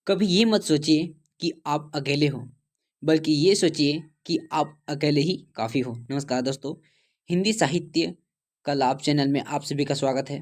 कभी ये मत सोचिए कि आप अकेले हो, बल्कि ये सोचिए कि आप अकेले ही काफ़ी हो। नमस्कार दोस्तों, हिंदी साहित्य का लाभ चैनल में आप सभी का स्वागत है।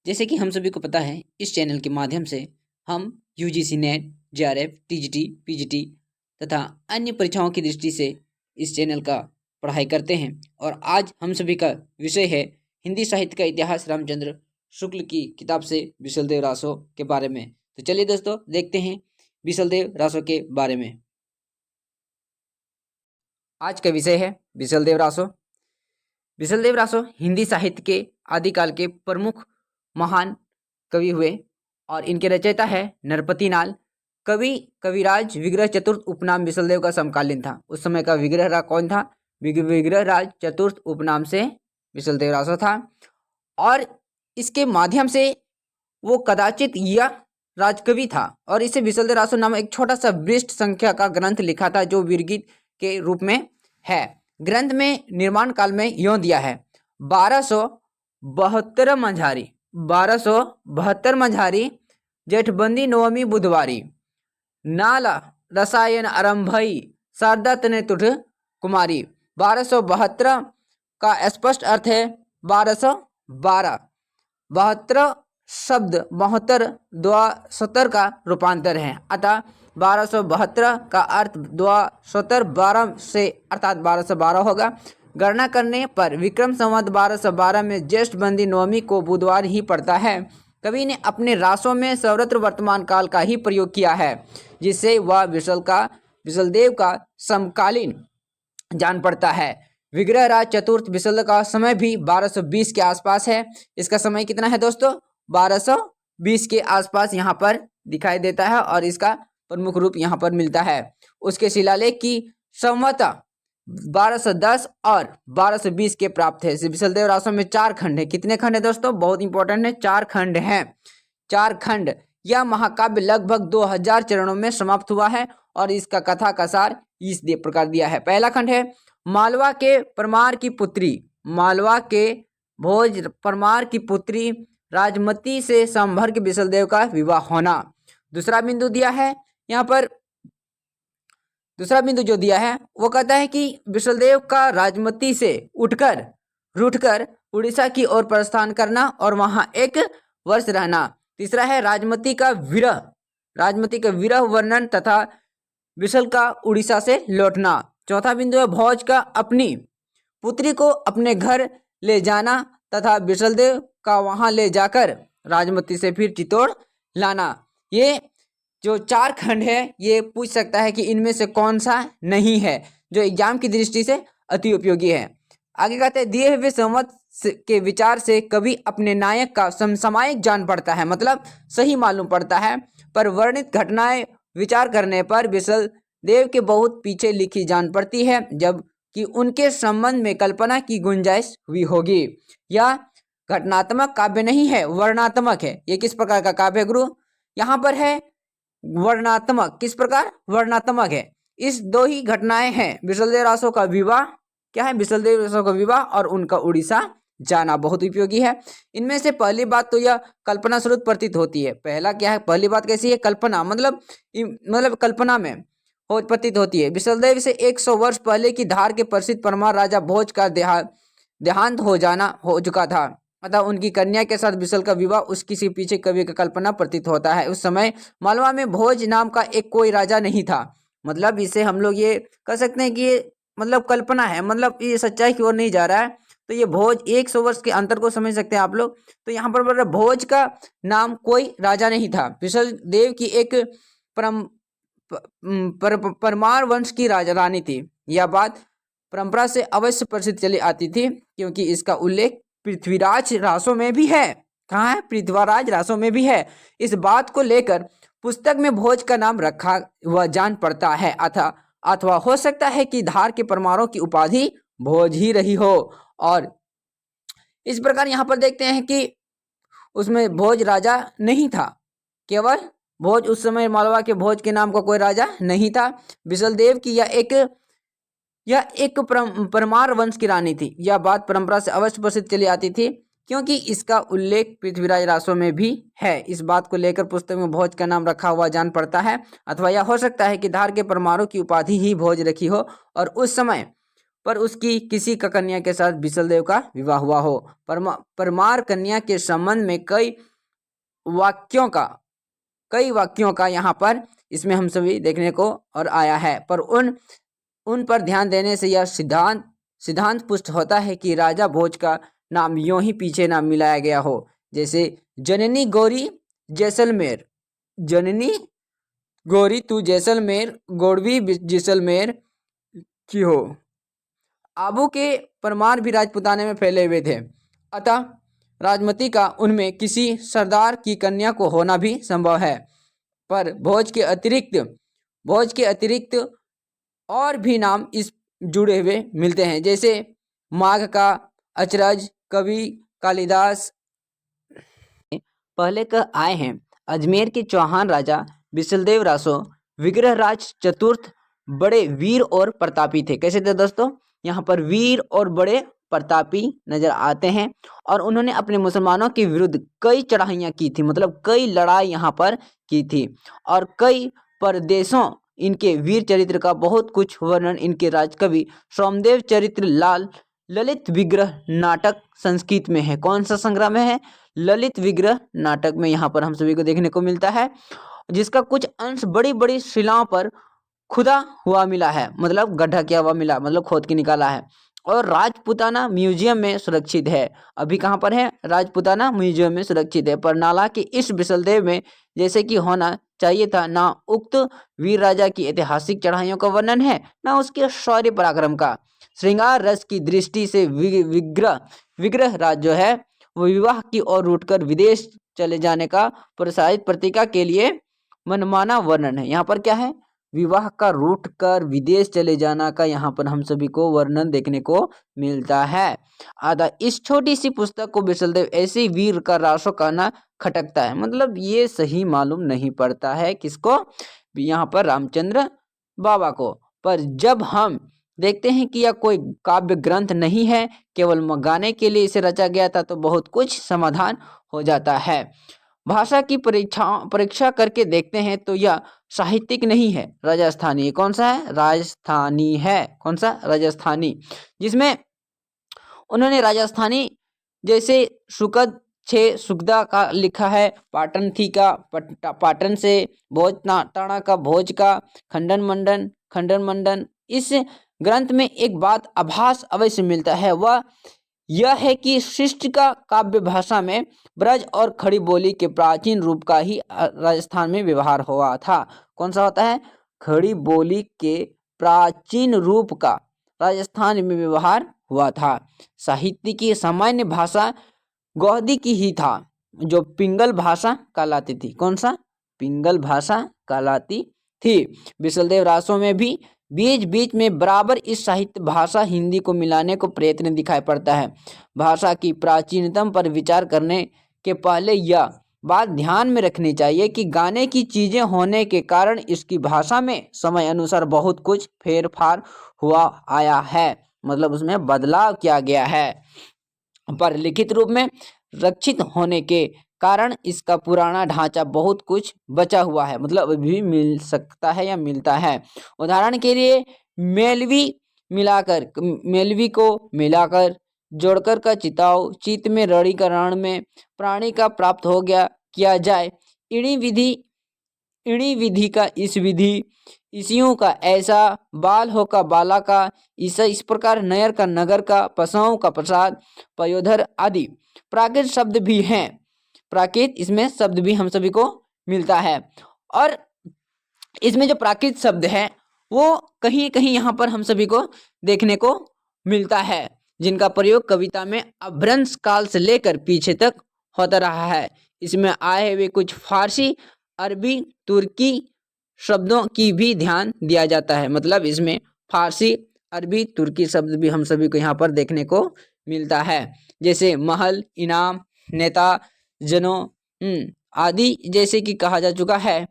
जैसे कि हम सभी को पता है, इस चैनल के माध्यम से हम UGC net, JRF, TGT, PGT तथा अन्य परीक्षाओं की दृष्टि से इस चैनल का पढ़ाई करते हैं। और आज हम सभी का विषय है हिंदी साहित्य का इतिहास रामचंद्र शुक्ल की किताब से विशलदेव रासो के बारे में। तो चलिए दोस्तों, देखते हैं विशलदेव रासो के बारे में। आज का विषय है विशलदेव रासो। विशलदेव रासो हिंदी साहित्य के आदिकाल के प्रमुख महान कवि हुए और इनके रचयिता है नरपति नाल। कवि कविराज विग्रह चतुर्थ उपनाम विशलदेव का समकालीन था। उस समय का विग्रह राज कौन था? विग्रह राज चतुर्थ उपनाम से विशलदेव रासो था। और इसके माध्यम से वो कदाचित यह राजकवि था और इसे विशलदेव रासो नामक एक छोटा सा वृष्ट संख्या का ग्रंथ लिखा था, जो वीरगीत के रूप में है। ग्रंथ में निर्माण काल में यों दिया है: 1272 मंझारी जेठबंदी नवमी बुधवारी, नाला रसायन आरंभई शारदा तने तुठ कुमारी। 1272 का स्पष्ट अर्थ है 1212। 72 शब्द 72 का रूपांतर है, अतः 1272 का अर्थ 1212 से अर्थात 1212 होगा। गणना करने पर विक्रम संवत 1212 में ज्येष्ठ बंदी नवमी को बुधवार ही पड़ता है। कवि ने अपने रासों में सर्वत्र वर्तमान काल का ही प्रयोग किया है, जिससे वह विशलदेव का समकालीन जान पड़ता है। विग्रह राज चतुर्थ विशल का समय भी 1220 के आसपास है। इसका समय कितना है दोस्तों? 1220 के आसपास यहाँ पर दिखाई देता है और इसका प्रमुख रूप यहाँ पर मिलता है। उसके शिलालेख की संवत 1210 और 1220 के प्राप्त है। विशलदेव रासो में 4 खंड है। कितने खंड है दोस्तों? बहुत इंपॉर्टेंट है, 4 खंड हैं। 4 खंड। यह महाकाव्य लगभग 2000 चरणों में समाप्त हुआ है और इसका कथा का सार इस प्रकार दिया है। पहला खंड है मालवा के परमार की पुत्री, मालवा के भोज परमार की पुत्री राजमती से संभर्ग विशलदेव का विवाह होना। दूसरा बिंदु दिया है यहाँ पर, दूसरा बिंदु जो दिया है वो कहता है कि विशलदेव का राजमती से रूठकर उड़ीसा की ओर प्रस्थान करना और वहां 1 वर्ष रहना। तीसरा है राजमती का विरह वर्णन तथा विशल का उड़ीसा से लौटना। चौथा बिंदु है भोज का अपनी पुत्री को अपने घर ले जाना तथा विशलदेव का वहां ले जाकर राजमती से फिर चित्तौड़ लाना। ये जो 4 खंड है ये पूछ सकता है कि इनमें से कौन सा नहीं है, जो एग्जाम की दृष्टि से अति उपयोगी है। आगे कहते हैं दिए हुए संवत के विचार से कवि अपने नायक का समसामयिक जान पड़ता है, मतलब सही मालूम पड़ता है, पर वर्णित घटनाएं विचार करने पर विशलदेव के बहुत पीछे लिखी जान पड़ती है, जबकि उनके संबंध में कल्पना की गुंजाइश हुई होगी। यह घटनात्मक काव्य नहीं है, वर्णात्मक है। ये किस प्रकार का काव्य गुरु? यहाँ पर है वर्णात्मक। किस प्रकार? वर्णात्मक है। इस 2 ही घटनाएं हैं, विशलदेव रासो का विवाह, क्या है? विशलदेव रासो का विवाह और उनका उड़ीसा जाना बहुत उपयोगी है। इनमें से पहली बात तो यह कल्पना स्रोत प्रतीत होती है। पहला क्या है? पहली बात कैसी है? कल्पना, मतलब कल्पना में हो प्रतीत होती है। विशलदेव से 100 वर्ष पहले की धार के प्रसिद्ध परमार राजा भोज का देहांत हो चुका था, अतः उनकी कन्या के साथ विशल का विवाह उसकी से पीछे कवि का कल्पना प्रतीत होता है। उस समय मालवा में भोज नाम का एक कोई राजा नहीं था। मतलब इसे हम लोग ये कह सकते हैं कि ये मतलब कल्पना है, मतलब ये सच्चाई की ओर नहीं जा रहा है। तो ये भोज 100 वर्ष के अंतर को समझ सकते हैं आप लोग। तो यहाँ पर भोज का नाम कोई राजा नहीं था। विशलदेव की एक परमार वंश की रानी थी। यह बात परंपरा से अवश्य प्रसिद्ध चली आती थी, क्योंकि इसका उल्लेख पृथ्वीराज रासो में भी है। कहाँ है? पृथ्वीराज रासो में भी है। इस बात को लेकर पुस्तक में भोज का नाम रखा हुआ जान पड़ता है, अथवा हो सकता है कि धार के परमारों की उपाधि भोज ही रही हो। और इस प्रकार यहाँ पर देखते हैं कि उसमें भोज राजा नहीं था, केवल भोज, उस समय मालवा के भोज के नाम का कोई राजा नहीं था। विशलदेव की यह एक परमार वंश की रानी थी। यह बात परंपरा से अवश्य प्रसिद्ध चली आती थी, क्योंकि इसका उल्लेख पृथ्वीराज रासो में भी है। इस बात को लेकर पुस्तक में भोज का नाम रखा हुआ जान पड़ता है, अथवा यह हो सकता है कि धार के परमाणु की उपाधि ही भोज रखी हो और उस समय पर उसकी किसी का कन्या के साथ बिसलदेव का विवाह हुआ हो। परमार कन्या के संबंध में कई वाक्यों का यहाँ पर इसमें हम सभी देखने को और आया है, पर उन पर ध्यान देने से यह सिद्धांत पुष्ट होता है कि राजा भोज का नाम यूं ही पीछे नाम मिलाया गया हो, जैसे जननी गौरी जैसलमेर, जननी गौरी तू जैसलमेर, गौरवी जैसलमेर की हो। आबू के परमार भी राजपुताने में फैले हुए थे, अतः राजमती का उनमें किसी सरदार की कन्या को होना भी संभव है। पर भोज के अतिरिक्त और भी नाम इस जुड़े हुए मिलते हैं, जैसे माघ का अचरज, कवि कालिदास पहले कह आए हैं। अजमेर के चौहान राजा बिसलदेव रासो विग्रहराज चतुर्थ बड़े वीर और प्रतापी थे। कैसे थे दोस्तों? यहाँ पर वीर और बड़े प्रतापी नजर आते हैं और उन्होंने अपने मुसलमानों के विरुद्ध कई चढ़ाइयाँ की थी, मतलब कई लड़ाई यहाँ पर की थी और कई प्रदेशों इनके वीर चरित्र का बहुत कुछ वर्णन इनके राजकवि सोमदेव चरित्र लाल ललित विग्रह नाटक संस्कृत में है। कौन सा संग्रह में है? ललित विग्रह नाटक में यहाँ पर हम सभी को देखने को मिलता है, जिसका कुछ अंश बड़ी बड़ी शिलाओं पर खुदा हुआ मिला है, मतलब गड्ढा किया हुआ मिला, मतलब खोद के निकाला है और राजपुताना म्यूजियम में सुरक्षित है। अभी कहाँ पर है? राजपुताना म्यूजियम में सुरक्षित है। पर नाला के इस बिसलदेव में जैसे कि होना चाहिए था, ना उक्त वीर राजा की ऐतिहासिक चढ़ाइयों का वर्णन है, ना उसके शौर्य पराक्रम का। श्रृंगार रस की दृष्टि से विग्रह राज जो है वो विवाह की ओर रूठकर विदेश चले जाने का प्रोत्साहित पत्रिका के लिए मनमाना वर्णन है। यहाँ पर क्या है? विवाह का रूठ कर विदेश चले जाना का यहाँ पर हम सभी को वर्णन देखने को मिलता है। आधा इस छोटी सी पुस्तक को बिसलदेव ऐसे वीर का रासो कहना खटकता है, मतलब ये सही मालूम नहीं पड़ता है किसको? यहाँ पर रामचंद्र बाबा को। पर जब हम देखते हैं कि यह कोई काव्य ग्रंथ नहीं है, केवल गाने के लिए इसे रचा गया था, तो बहुत कुछ समाधान हो जाता है। भाषा की परीक्षा करके देखते हैं तो यह साहित्यिक नहीं है, राजस्थानी। कौन सा है? राजस्थानी है। कौन सा? राजस्थानी, जिसमें उन्होंने राजस्थानी जैसे सुकद छे सुगदा का लिखा है, पाटन थी का पाटन से, भोज ताना का भोज का, खंडन मंडन। इस ग्रंथ में एक बात आभास अवश्य मिलता है, वह यह है कि शिष्ट का काव्य भाषा में ब्रज और खड़ी बोली के प्राचीन रूप का ही राजस्थान में व्यवहार हुआ था। कौन सा होता है? खड़ी बोली के प्राचीन रूप का राजस्थान में व्यवहार हुआ था। साहित्य की सामान्य भाषा गौहदी की ही था, जो पिंगल भाषा कहलाती थी। कौन सा? पिंगल भाषा कहलाती थी। बिसलदेव रासो में भी बीच बीच में बराबर इस साहित्य भाषा हिंदी को मिलाने को प्रयत्न दिखाई पड़ता है। भाषा की प्राचीनतम पर विचार करने के पहले यह बात ध्यान में रखनी चाहिए कि गाने की चीजें होने के कारण इसकी भाषा में समय अनुसार बहुत कुछ फेरफार हुआ आया है, मतलब उसमें बदलाव किया गया है। पर लिखित रूप में रक्षित होने के कारण इसका पुराना ढांचा बहुत कुछ बचा हुआ है, मतलब अभी मिल सकता है या मिलता है। उदाहरण के लिए मेलवी को मिलाकर, जोड़कर का चिताओ, चित में रड़ी का रण में प्राणी का प्राप्त हो गया किया जाए, इणी विधि का इस विधि, इसियों का ऐसा, बाल हो का बाला का ईसा, इस प्रकार नयर का नगर का, पसाओं का प्रसाद, पयोधर आदि प्राकृत शब्द भी हैं। प्राकृत इसमें शब्द भी हम सभी को मिलता है और इसमें जो प्राकृत शब्द है वो कहीं कहीं यहाँ पर हम सभी को देखने को मिलता है, जिनका प्रयोग कविता में अभ्रंश काल से लेकर पीछे तक होता रहा है। इसमें आए हुए कुछ फारसी, अरबी, तुर्की शब्दों की भी ध्यान दिया जाता है, मतलब इसमें फारसी, अरबी, तुर्की शब्द भी हम सभी को यहाँ पर देखने को मिलता है, जैसे महल, इनाम, नेता, जनों आदि। जैसे कि कहा जा चुका है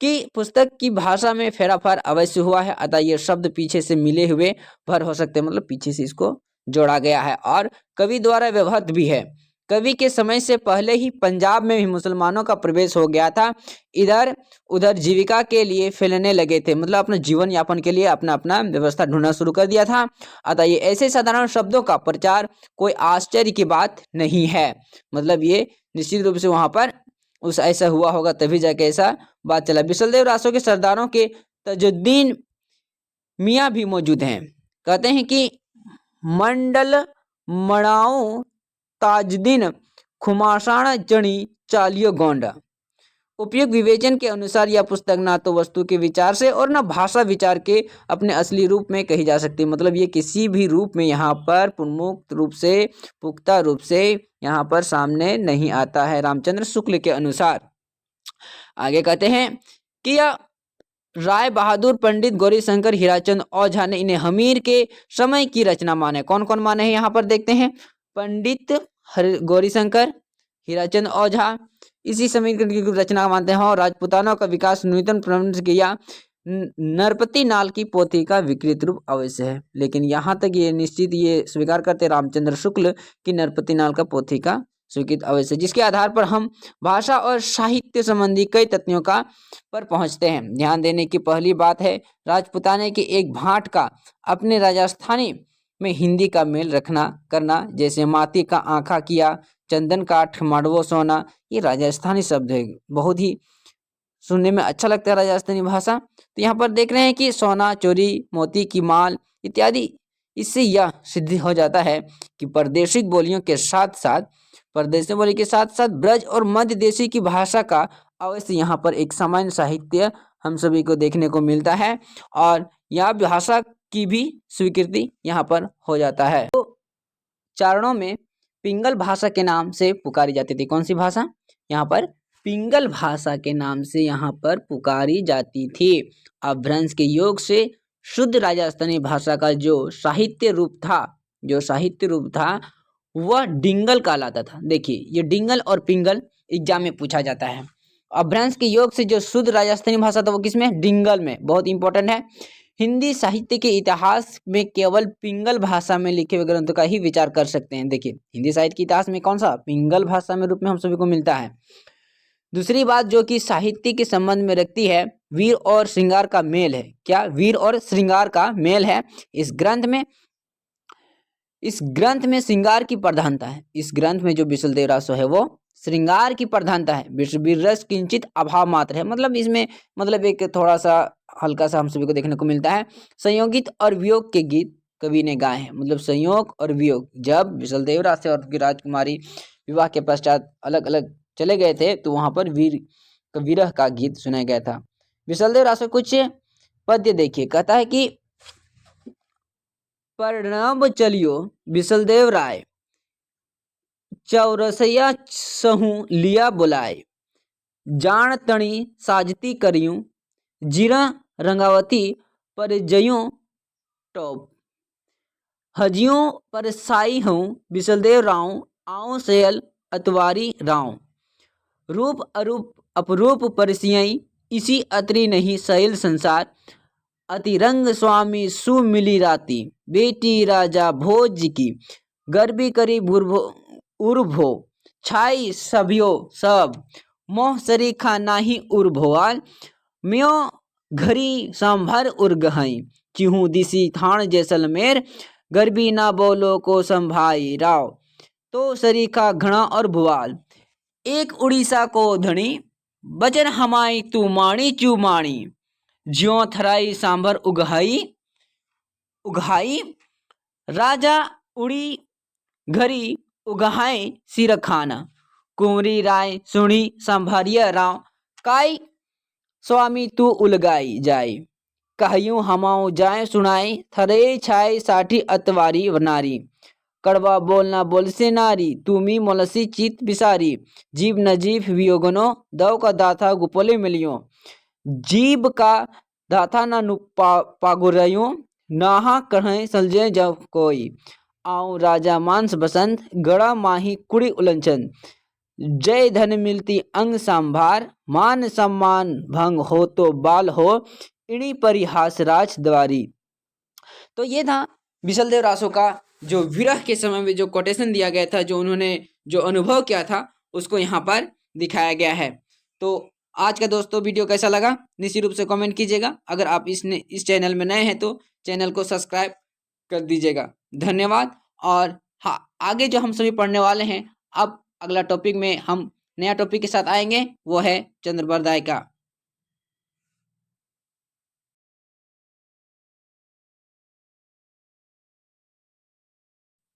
कि पुस्तक की भाषा में फेरफार अवश्य हुआ है, अतः ये शब्द पीछे से मिले हुए भर हो सकते हैं, मतलब पीछे से इसको जोड़ा गया है और कवि द्वारा व्यवहृत भी है। कवि के समय से पहले ही पंजाब में भी मुसलमानों का प्रवेश हो गया था। इधर उधर जीविका के लिए फैलने लगे थे, मतलब अपने जीवन यापन के लिए अपना अपना व्यवस्था ढूंढना शुरू कर दिया था। अतः ये ऐसे साधारण शब्दों का प्रचार कोई आश्चर्य की बात नहीं है। मतलब ये निश्चित रूप से वहां पर उस ऐसा हुआ होगा, तभी जाके ऐसा बात चला। बिशलदेव रासो के सरदारों के तजुद्दीन मियाँ भी मौजूद हैं। कहते हैं कि मंडल मणाओ ताजदीन खुमासाण चणी चालियो गोंडा। उपयुक्त विवेचन के अनुसार यह पुस्तक ना तो वस्तु के विचार से और ना भाषा विचार के अपने असली रूप में कही जा सकती। मतलब ये किसी भी रूप में यहाँ पर प्रमुख रूप से, पुख्ता रूप से यहाँ पर सामने नहीं आता है रामचंद्र शुक्ल के अनुसार। आगे कहते हैं कि यह राय बहादुर, पंडित गौरीशंकर, हीराचंद ओझा ने इन्हें हमीर के समय की रचना माने। कौन कौन माने हैं यहाँ पर देखते हैं। पंडित गौरीशंकर, हीराचंद ओझा इसी समय की रचना मानते हैं। और राजपूताना का विकास नूतन प्रबंध किया। नरपति नाल की पोथी का विकृत रूप अवश्य है, लेकिन यहाँ तक ये निश्चित ये स्वीकार करते रामचंद्र शुक्ल की नरपति नाल का पोथी का स्वीकृत अवश्य, जिसके आधार पर हम भाषा और साहित्य संबंधी कई तथ्यों का पर पहुंचते हैं। ध्यान देने की पहली बात है राजपूताने के एक भाट का अपने राजस्थानी में हिंदी का मेल रखना करना, जैसे माती का आंखा किया, चंदन काठ माडवो सोना, ये राजस्थानी शब्द है, बहुत ही सुनने में अच्छा लगता है राजस्थानी भाषा। तो यहाँ पर देख रहे हैं कि सोना, चोरी, मोती की माल इत्यादि। इससे यह सिद्ध हो जाता है कि प्रादेशिक बोलियों के साथ साथ परदेशी बोली के साथ साथ ब्रज और मध्य देशी की भाषा का अवश्य यहाँ पर एक सामान्य साहित्य हम सभी को देखने को मिलता है, और यह भाषा की भी स्वीकृति यहाँ पर हो जाता है। तो चारणों में पिंगल भाषा के नाम से पुकारी जाती थी। कौन सी भाषा? यहाँ पर पिंगल भाषा के नाम से यहाँ पर पुकारी जाती थी। अपभ्रंश के योग से शुद्ध राजस्थानी भाषा का जो साहित्य रूप था वह डिंगल कहलाता था। देखिए ये डिंगल और पिंगल एग्जाम में पूछा जाता है। अपभ्रंश के योग से जो शुद्ध राजस्थानी भाषा था वो किसमें? डिंगल में। बहुत इंपॉर्टेंट है। हिंदी साहित्य के इतिहास में केवल पिंगल भाषा में लिखे हुए ग्रंथों का ही विचार कर सकते हैं। देखिए हिंदी साहित्य के इतिहास में कौन सा? पिंगल भाषा में रूप में हम सभी को मिलता है। दूसरी बात जो कि साहित्य के संबंध में रखती है, वीर और श्रृंगार का मेल है। क्या? वीर और श्रृंगार का मेल है। इस ग्रंथ में श्रृंगार की प्रधानता है। इस ग्रंथ में जो बिशलदेव रासो है वो श्रृंगार की प्रधानता है, वीर रस किंचित अभाव मात्र है। मतलब इसमें मतलब एक थोड़ा सा हल्का सा हम सभी को देखने को मिलता है। संयोगित और वियोग के गीत कवि ने गाए हैं। मतलब संयोग और वियोग, जब बिशलदेव रासो और राजकुमारी विवाह के पश्चात अलग अलग चले गए थे तो वहां पर विरह का गीत सुनाया गया था। बिशलदेव रासो कुछ पद्य देखिए। कहता है कि प्रणब चलियो बिशलदेव राय, चौरसैया सहू लिया बुलाए, जान तणी साजती करियूं, जीरा रंगावती पर जयूं टॉप, हजियों पर साई हूँ बिशलदेव राव, आऊं सेयल अतवारी राव, रूप अरूप अपरूप परसियई, इसी अतरी नहीं सैल संसार, अतिरंग स्वामी सुमिली राती, बेटी राजा भोज की, गर्भी करी उर्भो, छाई सभियो सब, मोह सरीखा नाही उर्भोवाल, म्यो घरी सांभर उर्गहई, चिहू दिसी थान जैसलमेर, गर्भी ना बोलो को संभाई राव, तो सरीखा घना और भुआल, एक उड़ीसा को धनी, बचन हमाई तू माणी चू माणी, ज्यों थराई सांभर उगहाई, राजा उड़ी घरी उगहाई सिरखाना, कुंवरी राय सुनी संभारिया राव, काई स्वामी तू उलगाई जाई, कहयूं हमाऊ जाए सुनाई, थरे छाई साठी अतवारी नारी, कड़वा बोलना बोल से नारी, तुमी मोलसी चित बिसारी, जीव न जीव वियोगनो, दव का दाथा गुपोले मिलियो, जीव का दाथा न पागुरयो, नाहा कढ़े सलजे जब कोई, आऊं राजा मांस बसंत, गड़ा माही कुड़ी उलझन, जय धन मिलती अंग सांभार, मान सम्मान भंग हो तो बाल हो, इणी परिहास राज द्वारी। तो ये था बिशलदेव रासो का जो विरह के समय में जो कोटेशन दिया गया था, जो उन्होंने जो अनुभव किया था उसको यहाँ पर दिखाया गया है। तो आज का दोस्तों वीडियो कैसा लगा निश्चित रूप से कमेंट कीजिएगा। अगर आप इस चैनल में नए हैं तो चैनल को सब्सक्राइब कर दीजिएगा। धन्यवाद। और हाँ, आगे जो हम सभी पढ़ने वाले हैं, अब अगला टॉपिक में हम नया टॉपिक के साथ आएंगे, वो है चंद्रबरदाय का।